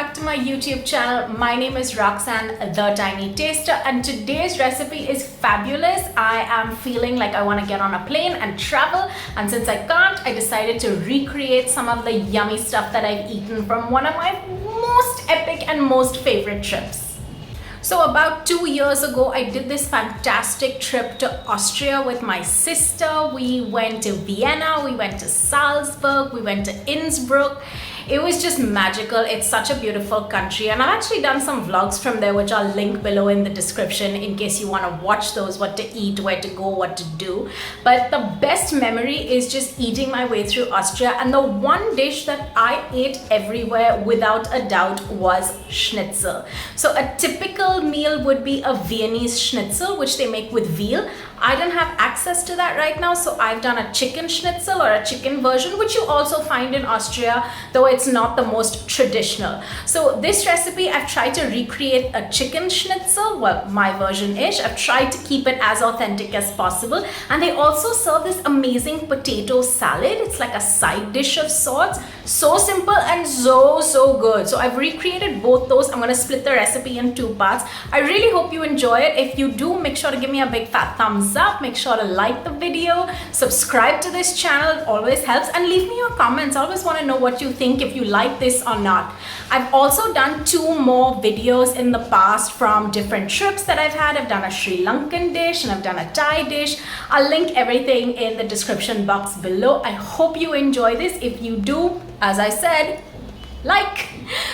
back to my YouTube channel. My name is Roxanne, the Tiny Taster, and today's recipe is fabulous. I am feeling like I want to get on a plane and travel, and since I can't, I decided to recreate some of the yummy stuff that I've eaten from one of my most epic and most favorite trips. So about 2 years ago, I did this fantastic trip to Austria with my sister. We went to Vienna, we went to Salzburg, we went to Innsbruck. It was just magical. It's such a beautiful country, and I've actually done some vlogs from there, which I'll link below in the description in case you want to watch those, what to eat, where to go, what to do. But the best memory is just eating my way through Austria, and the one dish that I ate everywhere without a doubt was schnitzel. So a typical meal would be a Viennese Schnitzel, which they make with veal. I don't have access to that right now, so I've done a chicken schnitzel or a chicken version, which you also find in Austria, though it's not the most traditional. So this recipe, I've tried to recreate a chicken schnitzel, well, my version-ish. I've tried to keep it as authentic as possible. And they also serve this amazing potato salad. It's like a side dish of sorts. So simple and so good. So I've recreated both those. I'm going to split the recipe in 2 parts. I really hope you enjoy it. If you do, make sure to give me a big fat thumbs up. Make sure to like the video, subscribe to this channel. It always helps, and leave me your comments. I always want to know what you think, if you like this or not. I've also done 2 more videos in the past from different trips that I've had. I've done a Sri Lankan dish and I've done a Thai dish. I'll link everything in the description box below. I hope you enjoy this. If you do, as I said, like.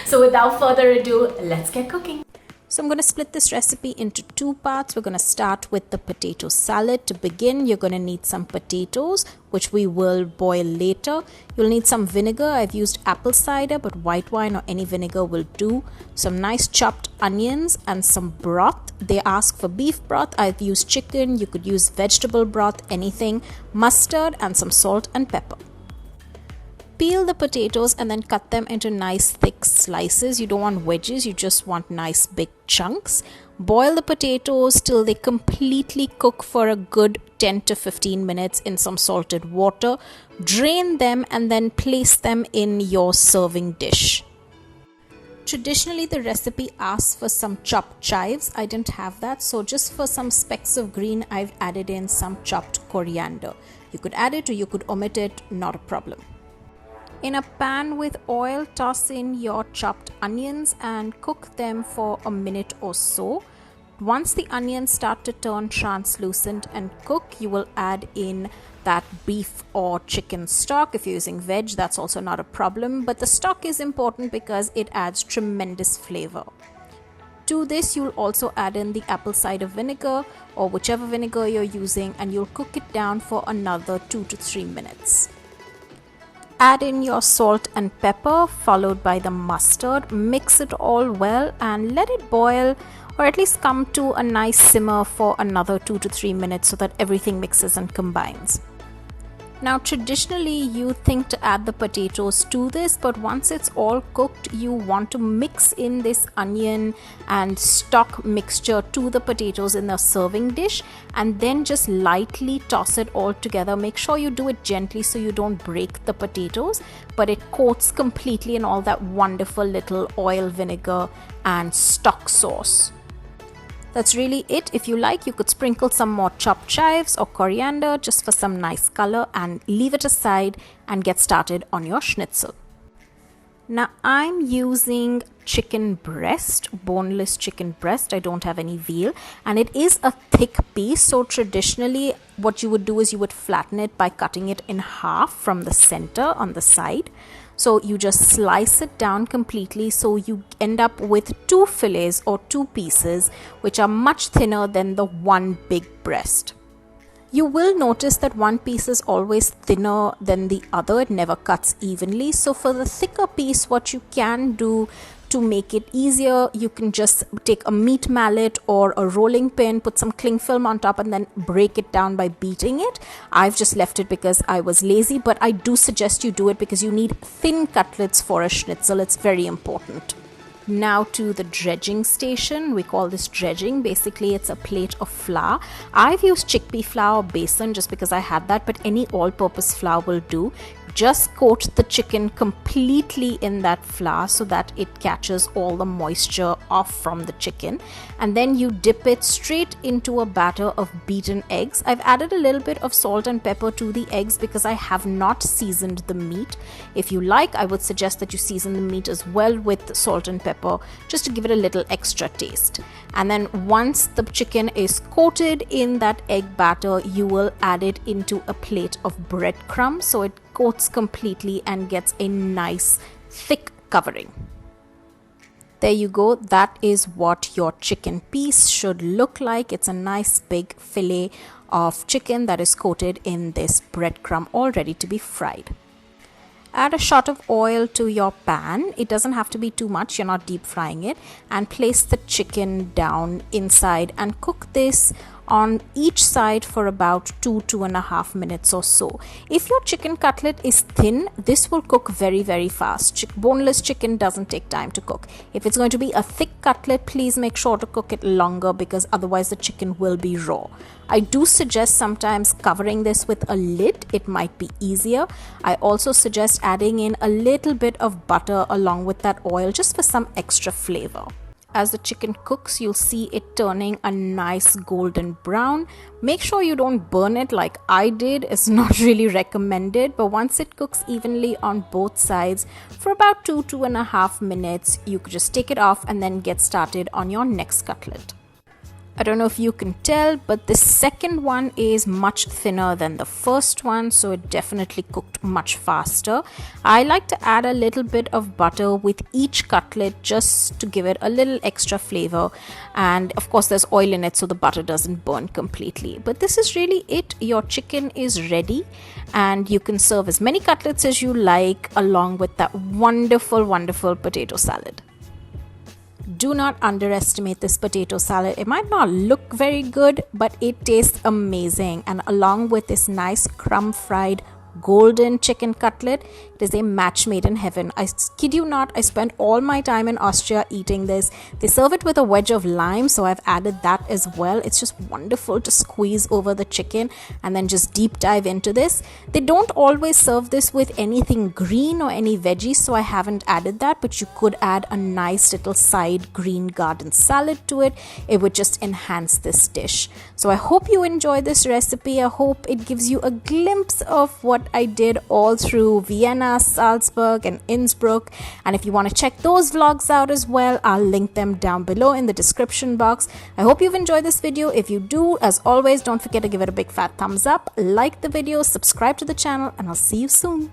So without further ado, let's get cooking. So I'm going to split this recipe into 2 parts. We're going to start with the potato salad. To begin, you're going to need some potatoes, which we will boil later. You'll need some vinegar. I've used apple cider, but white wine or any vinegar will do. Some nice chopped onions and some broth. They ask for beef broth. I've used chicken. You could use vegetable broth, anything. Mustard and some salt and pepper. Peel the potatoes and then cut them into nice thick slices. You don't want wedges, you just want nice big chunks. Boil the potatoes till they completely cook for a good 10 to 15 minutes in some salted water. Drain them and then place them in your serving dish. Traditionally, the recipe asks for some chopped chives. I didn't have that, so just for some specks of green, I've added in some chopped coriander. You could add it or you could omit it, not a problem. In a pan with oil, toss in your chopped onions and cook them for a minute or so. Once the onions start to turn translucent and cook, you will add in that beef or chicken stock. If you're using veg, that's also not a problem, but the stock is important because it adds tremendous flavor. To this, you'll also add in the apple cider vinegar or whichever vinegar you're using, and you'll cook it down for another 2 to 3 minutes. Add in your salt and pepper followed by the mustard. Mix it all well and let it boil, or at least come to a nice simmer for another 2 to 3 minutes so that everything mixes and combines. Now traditionally you think to add the potatoes to this, but once it's all cooked, you want to mix in this onion and stock mixture to the potatoes in the serving dish, and then just lightly toss it all together. Make sure you do it gently so you don't break the potatoes, but it coats completely in all that wonderful little oil, vinegar and stock sauce. That's really it. If you like, you could sprinkle some more chopped chives or coriander just for some nice color, and leave it aside and get started on your schnitzel. Now I'm using chicken breast, boneless chicken breast. I don't have any veal, and it is a thick piece. So traditionally what you would do is you would flatten it by cutting it in half from the center on the side. So you just slice it down completely, so you end up with 2 fillets or 2 pieces, which are much thinner than the one big breast. You will notice that one piece is always thinner than the other. It never cuts evenly. So for the thicker piece, what you can do to make it easier, you can just take a meat mallet or a rolling pin, put some cling film on top, and then break it down by beating it. I've just left it because I was lazy, but I do suggest you do it because you need thin cutlets for a schnitzel. It's very important. Now to the dredging station. We call this dredging. Basically, it's a plate of flour. I've used chickpea flour or besan just because I had that, but any all-purpose flour will do. Just coat the chicken completely in that flour so that it catches all the moisture off from the chicken, and then you dip it straight into a batter of beaten eggs. I've added a little bit of salt and pepper to the eggs because I have not seasoned the meat. If you like, I would suggest that you season the meat as well with salt and pepper just to give it a little extra taste. And then once the chicken is coated in that egg batter, you will add it into a plate of breadcrumbs so it coats completely and gets a nice thick covering. There you go. That is what your chicken piece should look like. It's a nice big fillet of chicken that is coated in this breadcrumb, all ready to be fried. Add a shot of oil to your pan. It doesn't have to be too much, you're not deep frying it, and place the chicken down inside and cook this on each side for about 2.5 minutes or so. If your chicken cutlet is thin, this will cook very fast. Boneless chicken doesn't take time to cook. If it's going to be a thick cutlet, please make sure to cook it longer because otherwise the chicken will be raw. I do suggest sometimes covering this with a lid. It might be easier. I also suggest adding in a little bit of butter along with that oil just for some extra flavor. As the chicken cooks, you'll see it turning a nice golden brown. Make sure you don't burn it like I did. It's not really recommended, but once it cooks evenly on both sides for about 2.5 minutes, you could just take it off and then get started on your next cutlet. I don't know if you can tell, but the second one is much thinner than the first one, so it definitely cooked much faster. I like to add a little bit of butter with each cutlet just to give it a little extra flavor, and of course there's oil in it so the butter doesn't burn completely. But this is really it. Your chicken is ready and you can serve as many cutlets as you like along with that wonderful potato salad. Do not underestimate this potato salad. It might not look very good, but it tastes amazing. And along with this nice crumb fried golden chicken cutlet, it is a match made in heaven. I kid you not, I spent all my time in Austria eating this. They serve it with a wedge of lime, so I've added that as well. It's just wonderful to squeeze over the chicken and then just deep dive into this. They don't always serve this with anything green or any veggies, so I haven't added that, but you could add a nice little side green garden salad to it. It would just enhance this dish. So I hope you enjoy this recipe. I hope it gives you a glimpse of what I did all through Vienna, Salzburg and Innsbruck, and if you want to check those vlogs out as well, I'll link them down below in the description box. I hope you've enjoyed this video. If you do, as always, don't forget to give it a big fat thumbs up, like the video, subscribe to the channel, and I'll see you soon.